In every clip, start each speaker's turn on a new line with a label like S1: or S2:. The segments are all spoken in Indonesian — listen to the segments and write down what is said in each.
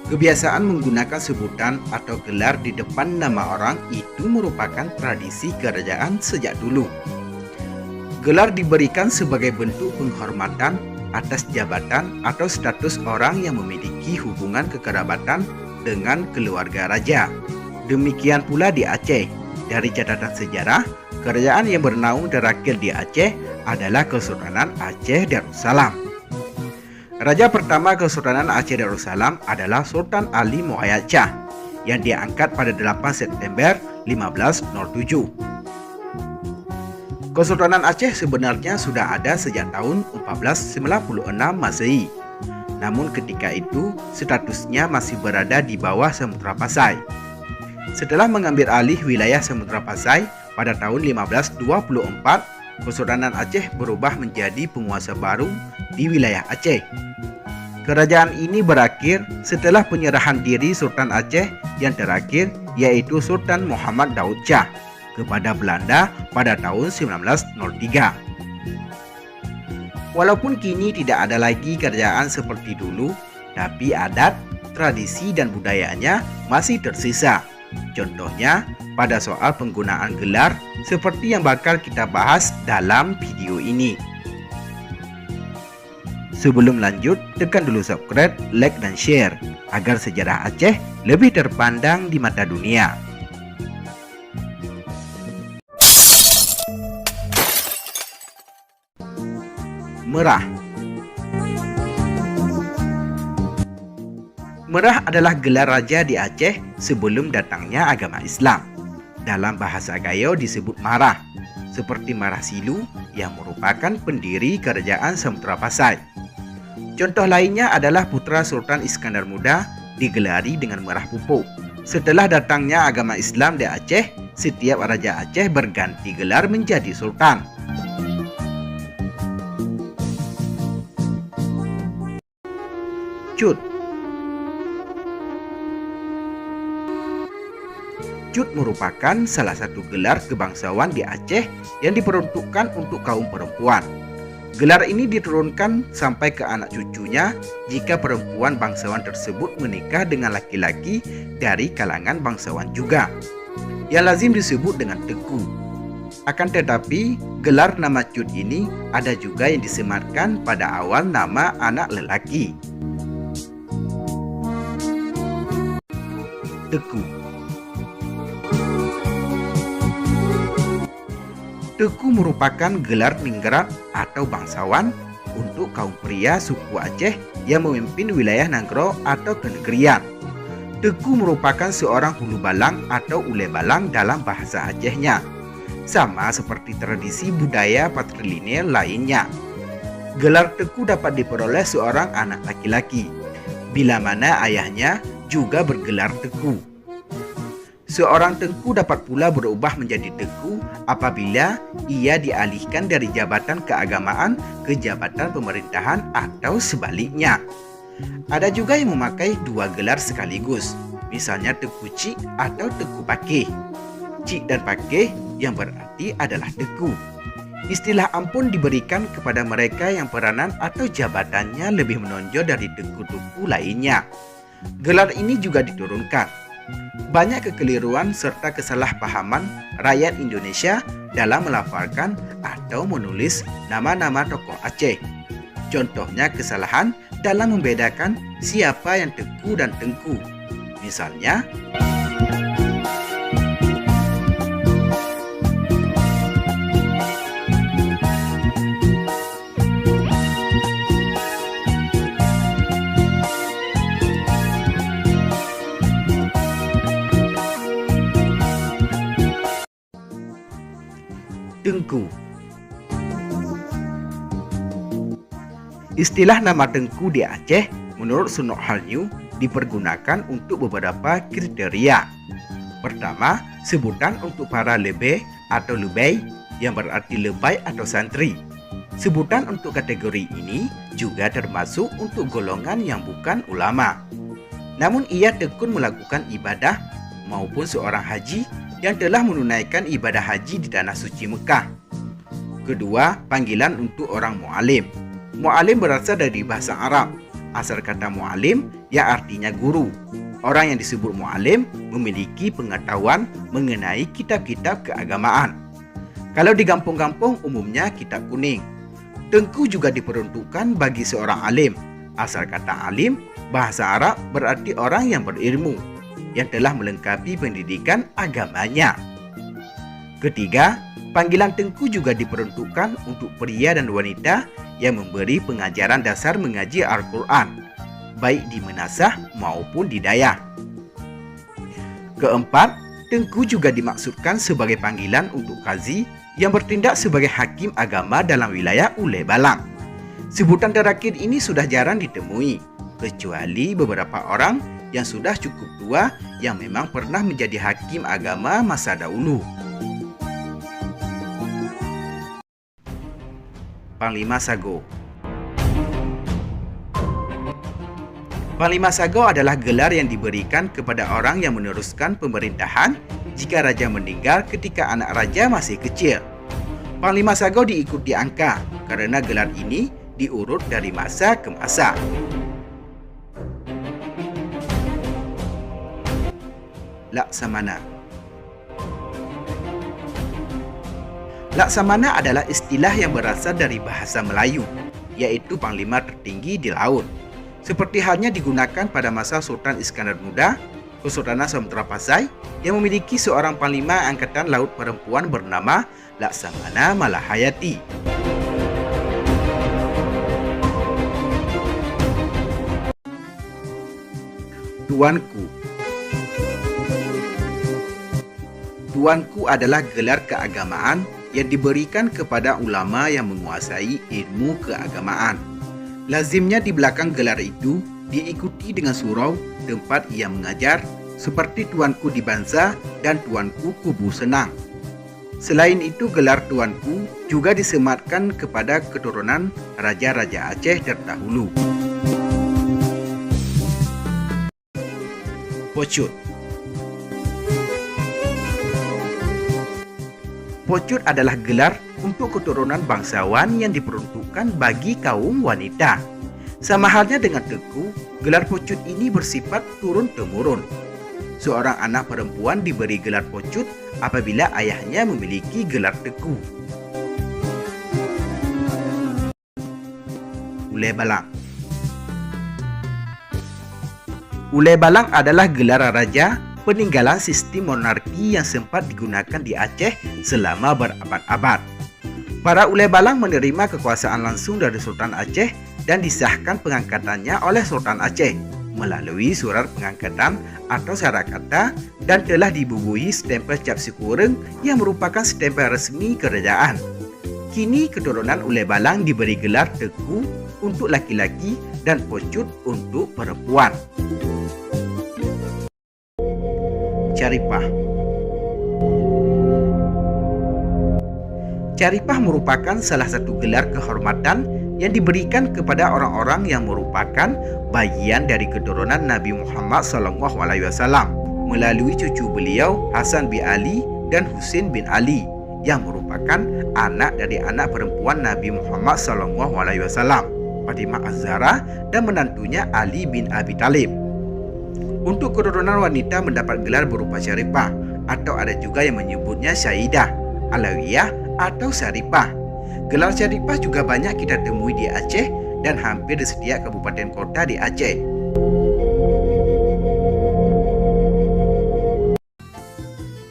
S1: Kebiasaan menggunakan sebutan atau gelar di depan nama orang itu merupakan tradisi kerajaan sejak dulu. Gelar diberikan sebagai bentuk penghormatan atas jabatan atau status orang yang memiliki hubungan kekerabatan dengan keluarga raja. Demikian pula di Aceh. Dari catatan sejarah, kerajaan yang bernaung terakhir di Aceh adalah Kesultanan Aceh Darussalam. Raja pertama Kesultanan Aceh Darussalam adalah Sultan Ali Muayyad Shah yang diangkat pada 8 September 1507. Kesultanan Aceh sebenarnya sudah ada sejak tahun 1496 Masehi. Namun ketika itu statusnya masih berada di bawah Samudra Pasai. Setelah mengambil alih wilayah Samudra Pasai pada tahun 1524, Kesultanan Aceh berubah menjadi penguasa baru di wilayah Aceh. Kerajaan ini berakhir setelah penyerahan diri Sultan Aceh yang terakhir, yaitu Sultan Muhammad Daud Shah, kepada Belanda pada tahun 1903. Walaupun kini tidak ada lagi kerajaan seperti dulu, tapi adat, tradisi dan budayanya masih tersisa. Contohnya pada soal penggunaan gelar seperti yang bakal kita bahas dalam video ini. Sebelum lanjut, tekan dulu subscribe, like dan share agar sejarah Aceh lebih terpandang di mata dunia. Merah. Merah adalah gelar raja di Aceh sebelum datangnya agama Islam. Dalam bahasa Gayo disebut Marah, seperti Marah Silu yang merupakan pendiri kerajaan Samudra Pasai. Contoh lainnya adalah putra Sultan Iskandar Muda digelari dengan Merah Pupuk. Setelah datangnya agama Islam di Aceh, setiap raja Aceh berganti gelar menjadi sultan. Cut. Cut merupakan salah satu gelar kebangsawan di Aceh yang diperuntukkan untuk kaum perempuan. Gelar ini diturunkan sampai ke anak cucunya jika perempuan bangsawan tersebut menikah dengan laki-laki dari kalangan bangsawan juga, yang lazim disebut dengan teku. Akan tetapi, gelar nama Cut ini ada juga yang disematkan pada awal nama anak lelaki. Teku. Teku merupakan gelar ningrat atau bangsawan untuk kaum pria suku Aceh yang memimpin wilayah Nagro atau kenegrian. Teku merupakan seorang hulu balang atau ule balang dalam bahasa Acehnya, sama seperti tradisi budaya patrilineal lainnya. Gelar teku dapat diperoleh seorang anak laki-laki, bila mana ayahnya juga bergelar teku. Seorang teku dapat pula berubah menjadi teku apabila ia dialihkan dari jabatan keagamaan ke jabatan pemerintahan atau sebaliknya. Ada juga yang memakai dua gelar sekaligus, misalnya teku cik atau teku pakeh. Cik dan pakeh yang berarti adalah teku. Istilah ampun diberikan kepada mereka yang peranan atau jabatannya lebih menonjol dari teku-teku lainnya. Gelar ini juga diturunkan. Banyak kekeliruan serta kesalahpahaman rakyat Indonesia dalam melafalkan atau menulis nama-nama tokoh Aceh. Contohnya kesalahan dalam membedakan siapa yang teku dan tengku. Misalnya, Tengku. Istilah nama Tengku di Aceh menurut Sunok Halnyu dipergunakan untuk beberapa kriteria. Pertama, sebutan untuk para lebe atau lebay yang berarti lebay atau santri. Sebutan untuk kategori ini juga termasuk untuk golongan yang bukan ulama, namun ia tekun melakukan ibadah, maupun seorang haji yang telah menunaikan ibadah haji di tanah suci Mekah. Kedua, panggilan untuk orang mu'alim. Mu'alim berasal dari bahasa Arab, asal kata mu'alim yang artinya guru. Orang yang disebut mu'alim memiliki pengetahuan mengenai kitab-kitab keagamaan. Kalau di kampung-kampung umumnya kitab kuning. Tengku juga diperuntukkan bagi seorang alim. Asal kata alim, bahasa Arab berarti orang yang berilmu, yang telah melengkapi pendidikan agamanya. Ketiga, panggilan tengku juga diperuntukkan untuk pria dan wanita yang memberi pengajaran dasar mengaji Al-Quran, baik di Menasah maupun di Dayak. Keempat, tengku juga dimaksudkan sebagai panggilan untuk qazi yang bertindak sebagai hakim agama dalam wilayah Ulai Balang. Sebutan terakhir ini sudah jarang ditemui, kecuali beberapa orang yang sudah cukup tua yang memang pernah menjadi hakim agama masa dahulu. Panglima Sago. Panglima Sago adalah gelar yang diberikan kepada orang yang meneruskan pemerintahan jika raja meninggal ketika anak raja masih kecil. Panglima Sago diikuti angka karena gelar ini diurut dari masa ke masa. Laksamana. Laksamana adalah istilah yang berasal dari bahasa Melayu, yaitu panglima tertinggi di laut. Seperti halnya digunakan pada masa Sultan Iskandar Muda, Kesultanan Samudra Pasai, yang memiliki seorang panglima angkatan laut perempuan bernama Laksamana Malahayati. Tuanku. Tuanku adalah gelar keagamaan yang diberikan kepada ulama yang menguasai ilmu keagamaan. Lazimnya di belakang gelar itu diikuti dengan surau tempat ia mengajar, seperti Tuanku di Banza dan Tuanku Kubu Senang. Selain itu, gelar Tuanku juga disematkan kepada keturunan Raja-Raja Aceh terdahulu. Pocut. Pocut adalah gelar untuk keturunan bangsawan yang diperuntukkan bagi kaum wanita. Sama halnya dengan teku, gelar pocut ini bersifat turun-temurun. Seorang anak perempuan diberi gelar pocut apabila ayahnya memiliki gelar teku. Ulai Balang. Ulai Balang adalah gelar raja peninggalan sistem monarki yang sempat digunakan di Aceh selama berabad-abad. Para Ulai Balang menerima kekuasaan langsung dari Sultan Aceh dan disahkan pengangkatannya oleh Sultan Aceh melalui surat pengangkatan atau sarakata dan telah dibubuhi stempel cap Sikureng yang merupakan stempel resmi kerajaan. Kini keturunan Ulai Balang diberi gelar teku untuk laki-laki dan pocut untuk perempuan. Caripah. Caripah merupakan salah satu gelar kehormatan yang diberikan kepada orang-orang yang merupakan bagian dari keturunan Nabi Muhammad SAW melalui cucu beliau Hasan bin Ali dan Husain bin Ali yang merupakan anak dari anak perempuan Nabi Muhammad SAW, Fatimah Az-Zahra, dan menantunya Ali bin Abi Thalib. Untuk keturunan wanita mendapat gelar berupa Syarifah, atau ada juga yang menyebutnya Syahidah, Alawiyah, atau Syarifah. Gelar Syarifah juga banyak kita temui di Aceh dan hampir di setiap kabupaten kota di Aceh.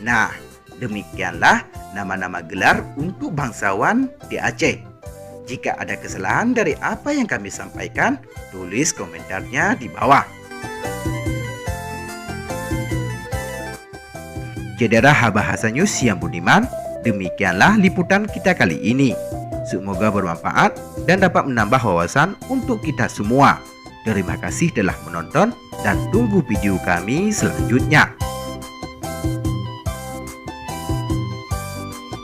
S1: Nah, demikianlah nama-nama gelar untuk bangsawan di Aceh. Jika ada kesalahan dari apa yang kami sampaikan, tulis komentarnya di bawah. Cedera Bahasa News yang budiman, demikianlah liputan kita kali ini. Semoga bermanfaat dan dapat menambah wawasan untuk kita semua. Terima kasih telah menonton dan tunggu video kami selanjutnya.